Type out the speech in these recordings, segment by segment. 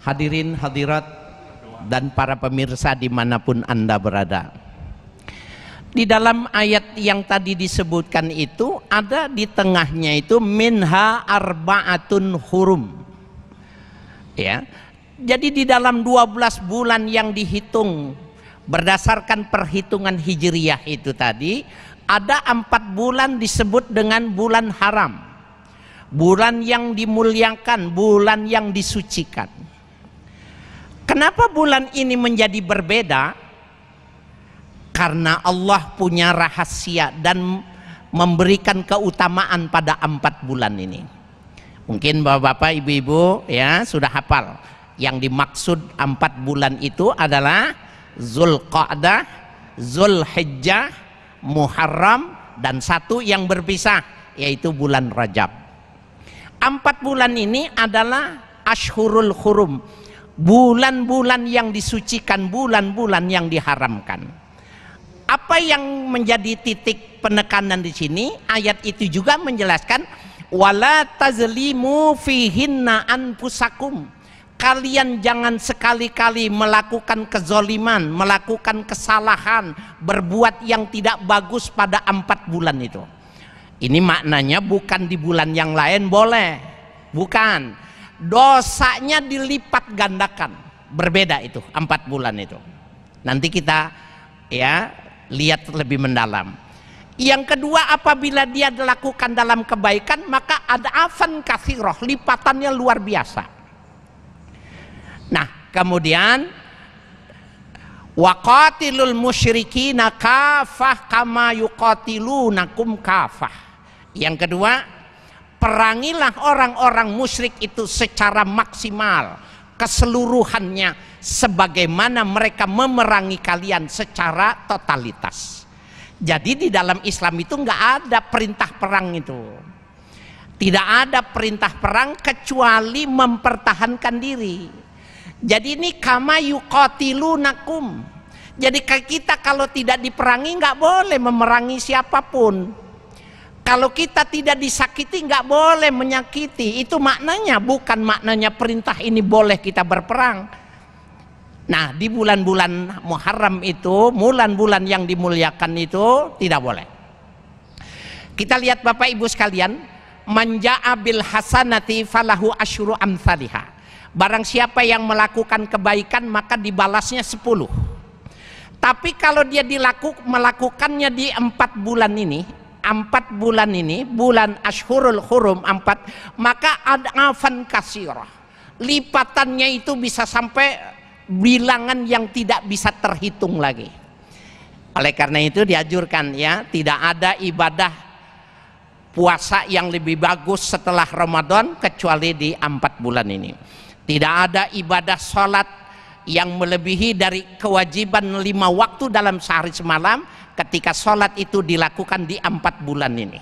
Hadirin hadirat dan para pemirsa dimanapun Anda berada. Di dalam ayat yang tadi disebutkan itu ada di tengahnya itu minha arba'atun hurum. Ya. Jadi di dalam 12 bulan yang dihitung berdasarkan perhitungan hijriyah itu tadi ada 4 bulan disebut dengan bulan haram. Bulan yang dimuliakan, bulan yang disucikan. Kenapa bulan ini menjadi berbeda? Karena Allah punya rahasia dan memberikan keutamaan pada 4 bulan ini. Mungkin bapak-bapak, ibu-ibu ya sudah hafal. Yang dimaksud 4 bulan itu adalah Zulqa'dah, Zulhijjah, Muharram, dan satu yang berpisah yaitu bulan Rajab. 4 bulan ini adalah Ashhurul Hurum, bulan-bulan yang disucikan, bulan-bulan yang diharamkan. Apa yang menjadi titik penekanan di sini? Ayat itu juga menjelaskan wala tazlimu fihinna anfusakum. Kalian jangan sekali-kali melakukan kezoliman, melakukan kesalahan, berbuat yang tidak bagus pada 4 bulan itu. Ini maknanya bukan di bulan yang lain boleh, bukan. Dosanya dilipat gandakan, berbeda itu 4 bulan itu. Nanti kita ya lihat lebih mendalam. Yang kedua, apabila dia dilakukan dalam kebaikan maka ada afan katsiroh, lipatannya luar biasa. Nah kemudian waqatilul musyrikina kafah kama yuqatilunakum kafah. Yang kedua, perangilah orang-orang musyrik itu secara maksimal, keseluruhannya, sebagaimana mereka memerangi kalian secara totalitas. Jadi di dalam Islam itu nggak ada perintah perang itu. Tidak ada perintah perang kecuali mempertahankan diri. Jadi ini kama yuqatilunakum. Jadi kita kalau tidak diperangi nggak boleh memerangi siapapun. Kalau kita tidak disakiti nggak boleh menyakiti. Itu maknanya, bukan maknanya perintah ini boleh kita berperang. Nah di bulan-bulan Muharram itu, bulan-bulan yang dimuliakan itu tidak boleh. Kita lihat Bapak Ibu sekalian, manja'a bil hasanati falahu asyru amsalihah. Barang siapa yang melakukan kebaikan maka dibalasnya 10. Tapi kalau dia melakukannya di 4 bulan ini, 4 bulan ini, bulan Ashhurul Hurum 4, maka ad'afan katsirah. Lipatannya itu bisa sampai bilangan yang tidak bisa terhitung lagi. Oleh karena itu dianjurkan ya, tidak ada ibadah puasa yang lebih bagus setelah Ramadan kecuali di 4 bulan ini. Tidak ada ibadah sholat yang melebihi dari kewajiban 5 waktu dalam sehari semalam ketika sholat itu dilakukan di 4 bulan ini.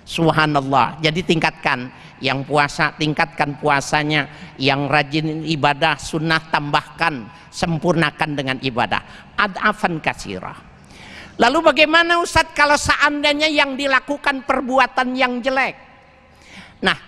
Subhanallah. Jadi tingkatkan yang puasa, tingkatkan puasanya. Yang rajin ibadah sunnah tambahkan, sempurnakan dengan ibadah. Ad'afan katsirah. Lalu bagaimana Ustaz kalau seandainya yang dilakukan perbuatan yang jelek? Nah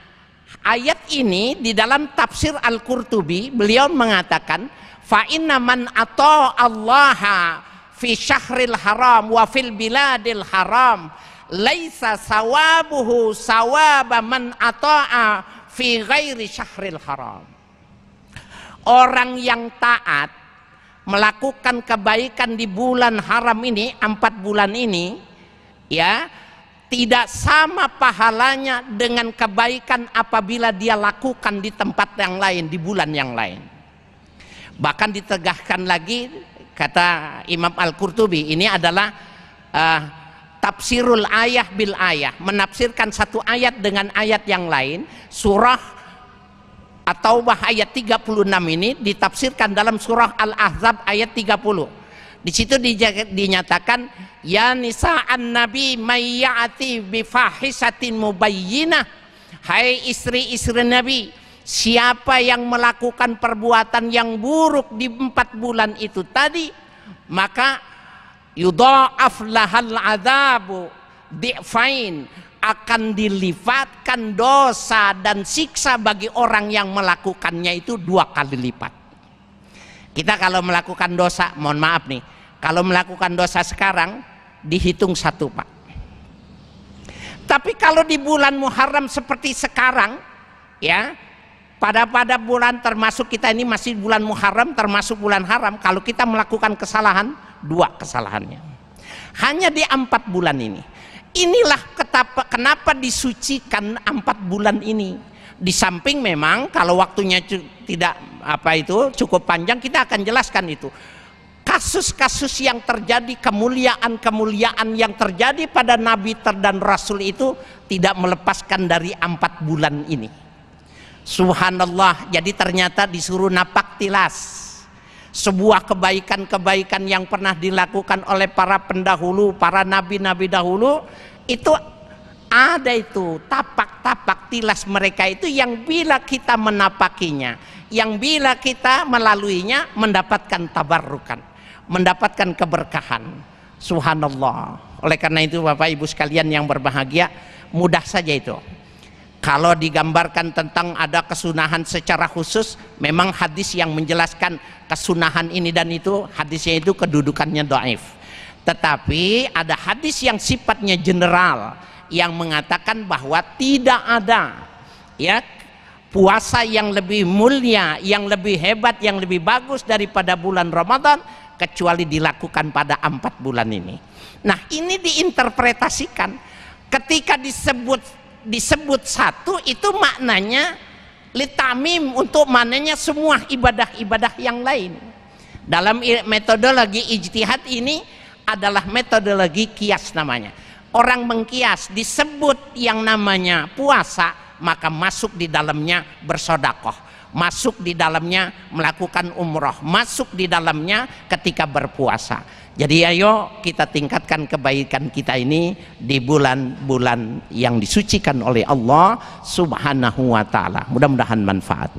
ayat ini di dalam tafsir Al-Qurtubi beliau mengatakan fa inna man ata'allaha fi syahril haram wa fil biladil haram laisa sawabuhu sawaba man ata'a fi ghairi syahril haram. Orang yang taat melakukan kebaikan di bulan haram ini, 4 bulan ini ya, tidak sama pahalanya dengan kebaikan apabila dia lakukan di tempat yang lain, di bulan yang lain. Bahkan ditegahkan lagi kata Imam Al-Qurtubi, ini adalah tafsirul ayah bil ayah, menafsirkan satu ayat dengan ayat yang lain. Surah At-Taubah ayat 36 ini ditafsirkan dalam surah Al-Ahzab ayat 30. Di situ dinyatakan ya nisa'an nabi may ya'ti bi fahisatin mubayyinah. Hai istri-istri Nabi, siapa yang melakukan perbuatan yang buruk di 4 bulan itu tadi, maka yudha'af lahal adzabu di'fain, akan dilifatkan dosa dan siksa bagi orang yang melakukannya itu 2 kali lipat. Kita kalau melakukan dosa, mohon maaf nih, kalau melakukan dosa sekarang dihitung 1, Pak. Tapi kalau di bulan Muharram seperti sekarang, ya, pada bulan, termasuk kita ini masih bulan Muharram, termasuk bulan haram, kalau kita melakukan kesalahan, 2 kesalahannya. Hanya di 4 bulan ini. Inilah kenapa disucikan 4 bulan ini. Di samping memang kalau waktunya tidak cukup panjang, kita akan jelaskan itu. Kasus-kasus yang terjadi, kemuliaan-kemuliaan yang terjadi pada Nabi dan Rasul itu tidak melepaskan dari 4 bulan ini. Subhanallah, jadi ternyata disuruh napak tilas. Sebuah kebaikan-kebaikan yang pernah dilakukan oleh para pendahulu, para nabi-nabi dahulu, itu ada itu tapak-tapak tilas mereka itu yang bila kita menapakinya, yang bila kita melaluinya mendapatkan tabarrukan, mendapatkan keberkahan. Subhanallah. Oleh karena itu Bapak Ibu sekalian yang berbahagia, mudah saja itu. Kalau digambarkan tentang ada kesunahan secara khusus, memang hadis yang menjelaskan kesunahan ini dan itu, hadisnya itu kedudukannya dhaif. Tetapi ada hadis yang sifatnya general yang mengatakan bahwa tidak ada ya puasa yang lebih mulia, yang lebih hebat, yang lebih bagus daripada bulan Ramadan kecuali dilakukan pada 4 bulan ini. Nah, ini diinterpretasikan ketika disebut 1 itu maknanya litamim, untuk maknanya semua ibadah-ibadah yang lain. Dalam metodologi ijtihad ini adalah metodologi kias namanya. Orang mengkias, disebut yang namanya puasa, maka masuk di dalamnya bersodakoh, masuk di dalamnya melakukan umroh, masuk di dalamnya ketika berpuasa. Jadi ayo kita tingkatkan kebaikan kita ini di bulan-bulan yang disucikan oleh Allah Subhanahu wa ta'ala. Mudah-mudahan manfaat.